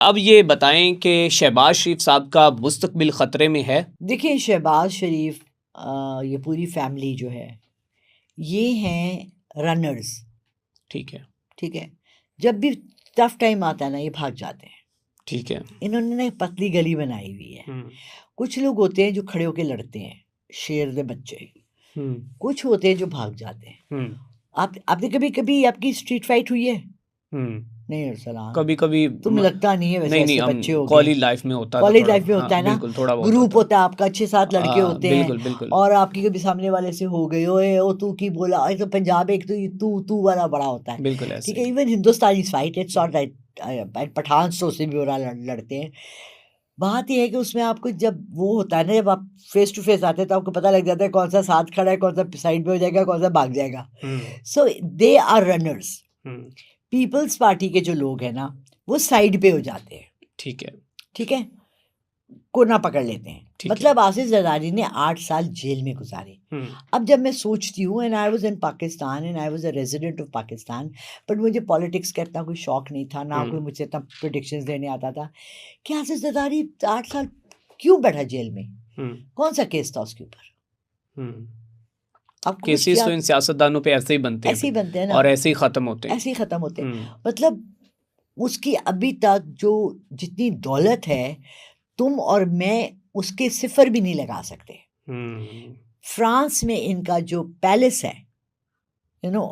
अब ये बताएं कि शहबाज शरीफ साहब का मुस्तकबिल ख़तरे में है। देखिए शहबाज शरीफ ये पूरी फैमिली जो है ये हैं रनर्स। ठीक है। ठीक है, जब भी टफ टाइम आता है ना ये भाग जाते हैं। ठीक है। इन्होंने ना एक पतली गली बनाई हुई है। कुछ लोग होते हैं जो खड़े होके लड़ते हैं, शेर दे बच्चे। कुछ होते हैं जो भाग जाते हैं। आपने कभी कभी आपकी स्ट्रीट फाइट हुई है? नहीं अरसलान, कभी कभी तुम लगता नहीं है वैसे, नहीं ऐसे बच्चे हो गए। कॉलेज लाइफ में होता था, कॉलेज थोड़ा लाइफ में हाँ, होता है ना, बिल्कुल थोड़ा बहुत ग्रुप होता होता है आपका, 6-7 लड़के होते बिल्कुल हैं बिल्कुल। और आपकी कभी सामने वाले से हो गई, ओए ओ तू की बोला, तो पंजाब एक तो तू वाला बड़ा होता है। बिल्कुल ऐसे ठीक है, even Hindustani fight it's not like Pathaan तो उससे भी बुरा लड़ते हैं। बात यह है कि उसमें आपको जब वो होता है ना, जब आप फेस टू फेस आते हैं तो आपको पता लग जाता है कौन सा साथ खड़ा है, कौन सा साइड में हो जाएगा, कौन सा भाग जाएगा। So they are runners. People's Party के जो लोग हैं ना वो साइड पे हो जाते हैं। ठीक है। ठीक है, कोना पकड़ लेते हैं। मतलब आसिफ जरदारी ने 8 साल जेल में गुजारे। अब जब मैं सोचती हूँ, and I was in Pakistan and I was a resident of Pakistan, but मुझे पॉलिटिक्स का इतना कोई शौक नहीं था, ना कोई मुझे इतना प्रेडिक्शंस देने आता था कि आसिफ जरदारी 8 साल क्यों बैठा जेल में, कौन सा केस था उसके ऊपर। आपको केसेस तो इन सियासतदानों पे ऐसे ही बनते हैं, ऐसे ही बनते हैं ना, और ऐसे ही खत्म होते हैं, ऐसे ही खत्म होते हैं। मतलब उसकी अभी तक जो जितनी दौलत है, तुम और मैं उसके सिफर भी नहीं लगा सकते। फ्रांस में इनका जो पैलेस है, यू नो,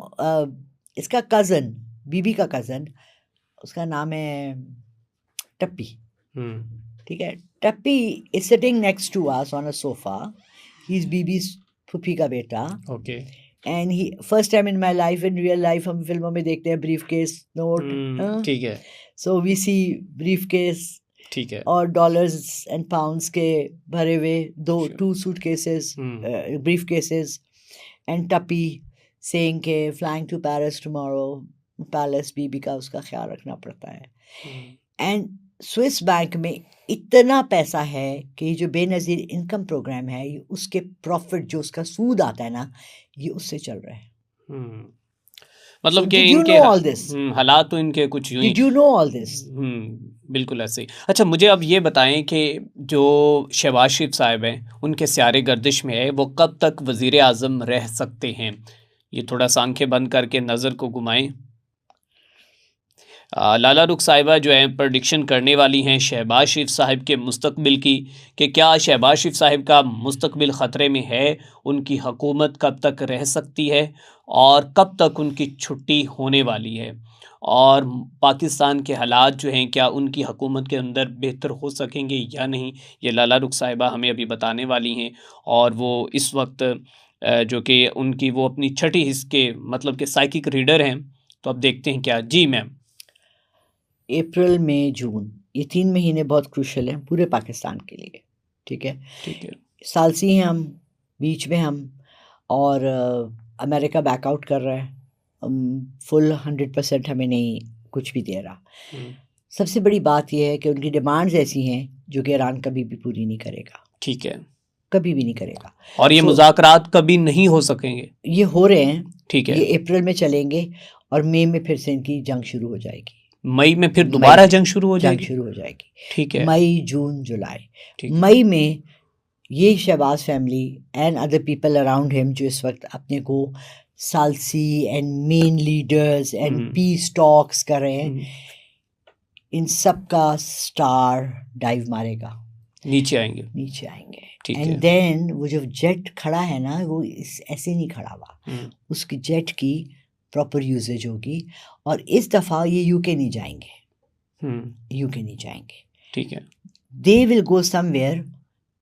इसका कजन, बीबी का कजन, उसका नाम है टप्पी। ठीक है, Tappi is sitting next to us on a sofa. He is बीबी's फूफी का बेटा। Okay. And he first time in my life, in real life हम फिल्मों में देखते हैं ब्रीफ केस नोट। ठीक है। So we see brief case, ठीक है, और डॉलर्स एंड पाउंड्स के भरे हुए 2 suitcases, briefcases, and Tappi saying के flying to Paris tomorrow, palace Bibi का उसका ख्याल रखना पड़ता है। एंड स्विस बैंक में इतना पैसा है कि ये जो बेनज़ीर इनकम प्रोग्राम है, ये उसके प्रॉफिट जो उसका सूद आता है ना, ये उससे चल रहा है। मतलब कि did you इनके know all this? हालात तो इनके कुछ यूं ही। Did you know all this? बिल्कुल ऐसे ही। अच्छा, मुझे अब ये बताएं कि जो शहबाज शरीफ साहब हैं उनके स्यारे गर्दिश में है, वो कब तक वज़ीर आज़म रह सकते हैं? ये थोड़ा सा आंखें बंद करके नज़र को घुमाएं। लाला रुख साहिबा जो हैं प्रडिक्शन करने वाली हैं शहबाज शरीफ साहब के मुस्तकबिल की, कि क्या शहबाज शरीफ साहब का मुस्तकबिल ख़तरे में है, उनकी हुकूमत कब तक रह सकती है और कब तक उनकी छुट्टी होने वाली है, और पाकिस्तान के हालात जो हैं क्या उनकी हुकूमत के अंदर बेहतर हो सकेंगे या नहीं, ये लाला रुख साहिबा हमें अभी बताने वाली हैं। और वो इस वक्त जो कि उनकी वो अपनी छठी हिस्स के मतलब के साइकिक रीडर हैं, तो अब देखते हैं क्या। जी मैम। अप्रैल मई जून, ये 3 महीने बहुत क्रूशल हैं पूरे पाकिस्तान के लिए। ठीक है, ठीक है। सालसी हैं हम, बीच में हम, और अमेरिका बैकआउट कर रहा है, फुल 100% हमें नहीं कुछ भी दे रहा। सबसे बड़ी बात यह है कि उनकी डिमांड्स ऐसी हैं जो कि ईरान कभी भी पूरी नहीं करेगा। ठीक है, कभी भी नहीं करेगा। और ये मुज़ाकरात कभी नहीं हो सकेंगे। ये हो रहे हैं। ठीक है, ये अप्रैल में चलेंगे और मई में फिर से इनकी जंग शुरू हो जाएगी। मई में फिर दोबारा जंग शुरू हो जाएगी। ठीक है, मई जून जुलाई। है। मई में ये Shahbaz family and other people around him जो इस वक्त अपने को सालसी and main leaders and peace talks कर रहे हैं, इन सब का स्टार डाइव मारेगा, नीचे आएंगे। एंड देन वो जो जेट खड़ा है ना, वो ऐसे नहीं खड़ा हुआ, उसकी जेट की प्रॉपर यूजेज होगी। और इस दफ़ा ये यूके नहीं जाएंगे। ठीक है, they will go somewhere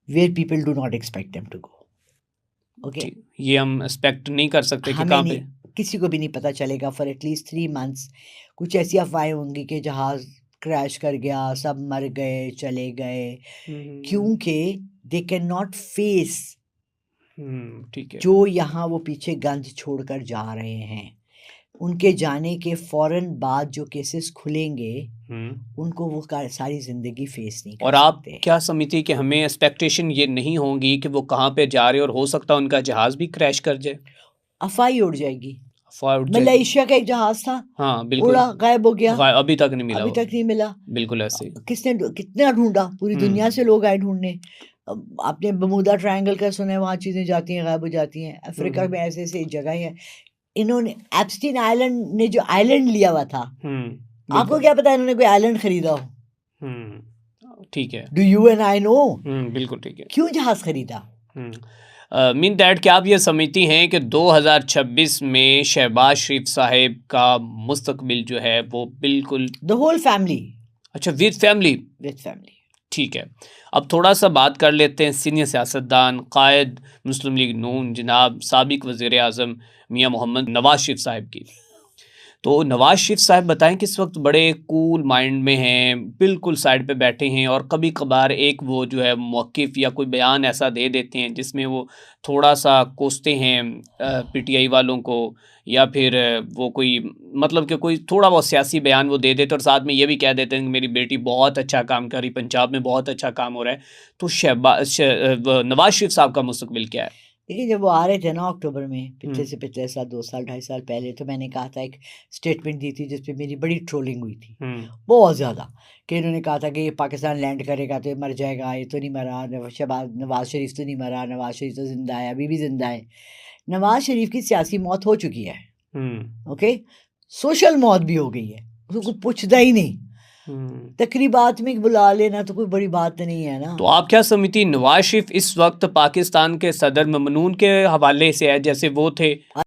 where people do not expect them to go. Okay, ये हम एक्सपेक्ट नहीं कर सकते कि कहाँ पे, किसी को भी नहीं पता चलेगा फॉर एटलीस्ट 3 मंथ्स। कुछ ऐसी अफवाहें होंगी कि जहाज क्रैश कर गया, सब मर गए, चले गए, क्योंकि दे कैन नॉट फेस ठीक है, जो यहाँ वो पीछे गंज छोड़कर जा रहे हैं। उनके जाने के फौरन बाद जो केसेस खुलेंगे, उनको वो सारी जिंदगी फेस नहीं कर सकते। और आप क्या समझती कि हमें एक्सपेक्टेशन ये नहीं होंगी कि वो कहाँ पे जा रहे और हो सकता है उनका जहाज भी क्रैश कर जाए? अफवाह उड़ जाएगी। मलेशिया का एक जहाज था, हाँ बिल्कुल, उड़ा, गायब हो गया, अभी तक नहीं मिला अभी वो। तक नहीं मिला। बिल्कुल ऐसे ही। किसने कितना ढूंढा, पूरी दुनिया से लोग आए ढूंढने। आपने बर्मुदा ट्रायंगल का सुना है, वहाँ चीजें जाती हैं, गायब हो जाती हैं। अफ्रीका में ऐसे ऐसे जगह हैं। इन्होंने एप्स्टीन आइलैंड ने जो आइलैंड लिया हुआ था, आपको क्या पता इन्होंने कोई आइलैंड खरीदा हो? ठीक है, do you and I know? बिल्कुल ठीक है। क्यों जहाज खरीदा? मीन दैट क्या आप ये समझती हैं कि 2026 में शहबाज शरीफ साहब का मुस्तकबिल जो है वो बिल्कुल द होल फैमिली, अच्छा विद फैमिली, ठीक है। अब थोड़ा सा बात कर लेते हैं सीनियर सियासतदान कायद मुस्लिम लीग नून जनाब साबिक वज़ीर आज़म मियाँ मोहम्मद नवाज शरीफ साहब की। तो नवाज शरीफ साहब बताएं कि इस वक्त बड़े कूल माइंड में हैं, बिल्कुल साइड पे बैठे हैं, और कभी कभार एक वो जो है मौक़िफ़ या कोई बयान ऐसा दे देते हैं जिसमें वो थोड़ा सा कोसते हैं पीटीआई वालों को, या फिर वो कोई मतलब कि कोई थोड़ा बहुत सियासी बयान वो दे देते और साथ में ये भी कह देते हैं कि मेरी बेटी बहुत अच्छा काम कर रही, पंजाब में बहुत अच्छा काम हो रहा है। तो नवाज शरीफ साहब का मुस्तकबिल क्या है? देखिए, जब वो आ रहे थे ना अक्टूबर में, पिछले साल 2 साल 2.5 साल पहले, तो मैंने कहा था, एक स्टेटमेंट दी थी जिसपे मेरी बड़ी ट्रोलिंग हुई थी, बहुत ज़्यादा, कि इन्होंने कहा था कि ये पाकिस्तान लैंड करेगा तो ये मर जाएगा, ये तो नहीं मरा, नवाज शरीफ तो नहीं मरा, नवाज शरीफ तो ज़िंदा है, अभी भी ज़िंदा है। नवाज शरीफ की सियासी मौत हो चुकी है, ओके, सोशल मौत भी हो गई है, उसको कोई पूछता ही नहीं। तकरीबात में बुला लेना तो कोई बड़ी बात नहीं है ना। तो आप क्या समझती, नवाज शरीफ इस वक्त पाकिस्तान के सदर ममनून के हवाले से है जैसे वो थे?